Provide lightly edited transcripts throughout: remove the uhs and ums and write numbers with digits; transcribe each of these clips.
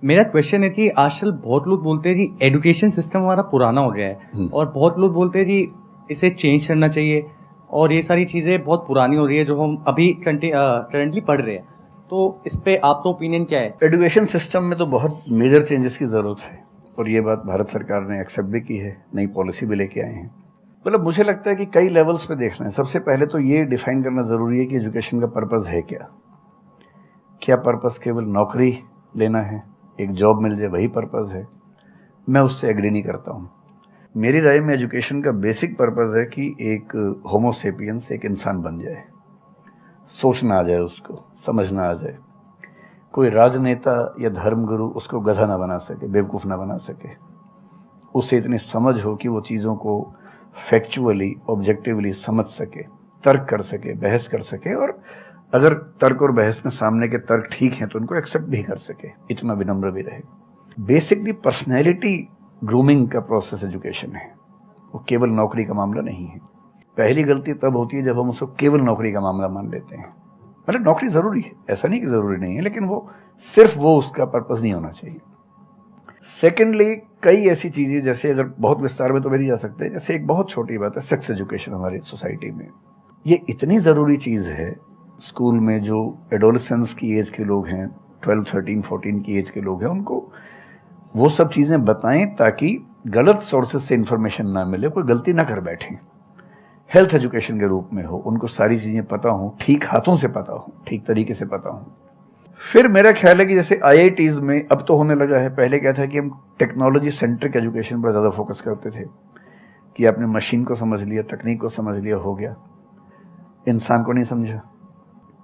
मेरा क्वेश्चन है कि आजकल बहुत लोग बोलते हैं कि एजुकेशन सिस्टम हमारा पुराना हो गया है और बहुत लोग बोलते हैं कि इसे चेंज करना चाहिए और ये सारी चीज़ें बहुत पुरानी हो रही है जो हम अभी करंटली पढ़ रहे हैं। तो इस पे आपका ओपिनियन क्या है? एजुकेशन सिस्टम में तो बहुत मेजर चेंजेस की ज़रूरत है और ये बात भारत सरकार ने एक्सेप्ट भी की है, नई पॉलिसी भी लेके आए हैं। मतलब मुझे लगता है कि कई लेवल्स पे देखना है। सबसे पहले तो ये डिफाइन करना ज़रूरी है कि एजुकेशन का पर्पज़ है क्या। क्या पर्पज़ केवल नौकरी लेना है, एक जॉब मिल जाए, वही पर्पज़ है? मैं उससे एग्री नहीं करता हूँ। मेरी राय में एजुकेशन का बेसिक पर्पज़ है कि एक होमो सेपियंस एक इंसान बन जाए, सोचना आ जाए, उसको समझना आ जाए। कोई राजनेता या धर्मगुरु उसको गधा ना बना सके, बेवकूफ़ ना बना सके। उसे इतनी समझ हो कि वो चीज़ों को फैक्चुअली, ऑब्जेक्टिवली समझ सके, तर्क कर सके, बहस कर सके, और अगर तर्क और बहस में सामने के तर्क ठीक हैं तो उनको एक्सेप्ट भी कर सके, इतना विनम्र भी रहे। बेसिकली पर्सनैलिटी ग्रूमिंग का प्रोसेस एजुकेशन है, वो केवल नौकरी का मामला नहीं है। पहली गलती तब होती है जब हम उसको केवल नौकरी का मामला मान लेते हैं। मतलब नौकरी ज़रूरी है, ऐसा नहीं कि ज़रूरी नहीं है, लेकिन वो सिर्फ वो उसका पर्पज़ नहीं होना चाहिए। सेकेंडली, कई ऐसी चीज़ें, जैसे अगर बहुत विस्तार में तो मेरी जा सकते हैं, जैसे एक बहुत छोटी बात है सेक्स एजुकेशन हमारी सोसाइटी में। ये इतनी ज़रूरी चीज़ है। स्कूल में जो एडोलेसेंस की एज के लोग हैं, 12, 13, 14 की एज के लोग हैं, उनको वो सब चीज़ें बताएं ताकि गलत सोर्सेज से इंफॉर्मेशन ना मिले, कोई गलती ना कर बैठें। हेल्थ एजुकेशन के रूप में हो, उनको सारी चीज़ें पता हो, ठीक हाथों से पता हो, ठीक तरीके से पता हो। फिर मेरा ख्याल है कि जैसे IITs में अब तो होने लगा है, पहले क्या था कि हम टेक्नोलॉजी सेंट्रिक एजुकेशन पर ज़्यादा फोकस करते थे कि आपने मशीन को समझ लिया, तकनीक को समझ लिया, हो गया, इंसान को नहीं समझा।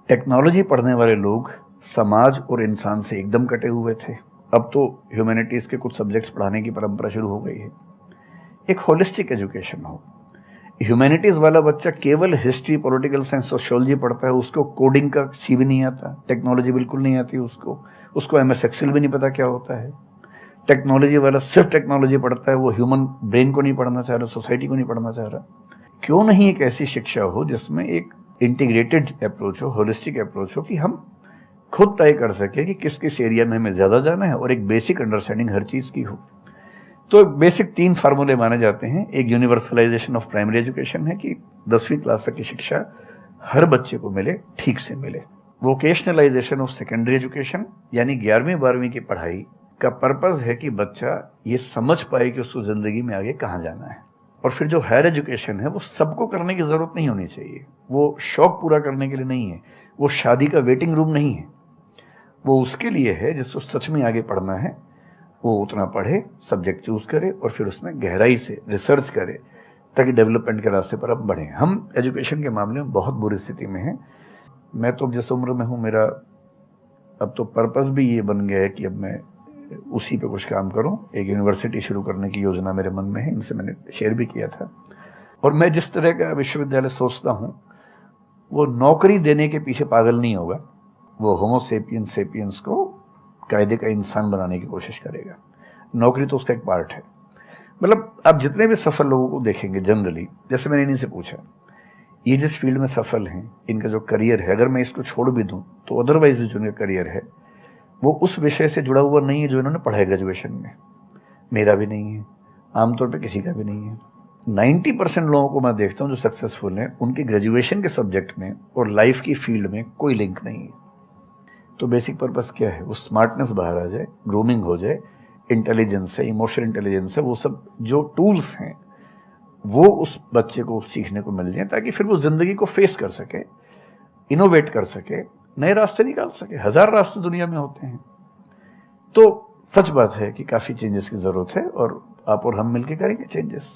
टेक्नोलॉजी पढ़ने वाले लोग समाज और इंसान से एकदम कटे हुए थे। अब तो ह्यूमैनिटीज़ के कुछ सब्जेक्ट्स पढ़ाने की परंपरा शुरू हो गई है। एक होलिस्टिक एजुकेशन हो। ह्यूमैनिटीज़ वाला बच्चा केवल हिस्ट्री, पॉलिटिकल साइंस, सोशियोलॉजी पढ़ता है, उसको कोडिंग का सी भी नहीं आता, टेक्नोलॉजी बिल्कुल नहीं आती उसको MS एक्सेल भी नहीं पता क्या होता है। टेक्नोलॉजी वाला सिर्फ टेक्नोलॉजी पढ़ता है, वो ह्यूमन ब्रेन को नहीं पढ़ना चाह रहा, सोसाइटी को नहीं पढ़ना चाह रहा। क्यों नहीं एक ऐसी शिक्षा हो जिसमें एक इंटीग्रेटेड अप्रोच हो, होलिस्टिक अप्रोच हो, कि हम खुद तय कर सके कि किस किस एरिया में हमें ज़्यादा जाना है और एक बेसिक अंडरस्टैंडिंग हर चीज़ की हो। तो बेसिक 3 फार्मूले माने जाते हैं। एक यूनिवर्सलाइजेशन ऑफ प्राइमरी एजुकेशन है कि 10वीं क्लास तक की शिक्षा हर बच्चे को मिले, ठीक से मिले। वोकेशनलाइजेशन ऑफ सेकेंडरी एजुकेशन, यानी 11वीं 12वीं की पढ़ाई का पर्पज़ है कि बच्चा ये समझ पाए कि उसको ज़िंदगी में आगे कहाँ जाना है। और फिर जो हायर एजुकेशन है वो सबको करने की ज़रूरत नहीं होनी चाहिए, वो शौक पूरा करने के लिए नहीं है, वो शादी का वेटिंग रूम नहीं है। वो उसके लिए है जिसको सच में आगे पढ़ना है, वो उतना पढ़े, सब्जेक्ट चूज़ करे और फिर उसमें गहराई से रिसर्च करे ताकि डेवलपमेंट के रास्ते पर अब बढ़ें। हम एजुकेशन के मामले में बहुत बुरी स्थिति में हैं। मैं तो जिस उम्र में हूँ, मेरा अब तो पर्पज़ भी ये बन गया है कि अब मैं उसी पे कुछ काम करूँ। एक यूनिवर्सिटी शुरू करने की योजना मेरे मन में है, इनसे मैंने शेयर भी किया था। और मैं जिस तरह का विश्वविद्यालय सोचता हूँ वो नौकरी देने के पीछे पागल नहीं होगा, वो होमो सेपियंस को कायदे का इंसान बनाने की कोशिश करेगा। नौकरी तो उसका एक पार्ट है। मतलब आप जितने भी सफल लोगों को देखेंगे जनरली, जैसे मैंने इन्हीं से पूछा, ये जिस फील्ड में सफल हैं, इनका जो करियर है, अगर मैं इसको छोड़ भी दूं तो अदरवाइज भी जो इनका करियर है वो उस विषय से जुड़ा हुआ नहीं है जो इन्होंने पढ़ा है ग्रेजुएशन में। मेरा भी नहीं है, आमतौर पर किसी का भी नहीं है। 90% लोगों को मैं देखता हूँ जो सक्सेसफुल हैं, उनके ग्रेजुएशन के सब्जेक्ट में और लाइफ की फील्ड में कोई लिंक नहीं है। तो बेसिक पर्पस क्या है? वो स्मार्टनेस बाहर आ जाए, ग्रूमिंग हो जाए, इंटेलिजेंस है, इमोशनल इंटेलिजेंस है, वो सब जो टूल्स हैं वो उस बच्चे को सीखने को मिल जाए ताकि फिर वो ज़िंदगी को फेस कर सके, इनोवेट कर सके, नए रास्ते निकाल सके। 1000 रास्ते दुनिया में होते हैं। तो सच बात है कि काफ़ी चेंजेस की ज़रूरत है और आप और हम मिलकर करेंगे चेंजेस।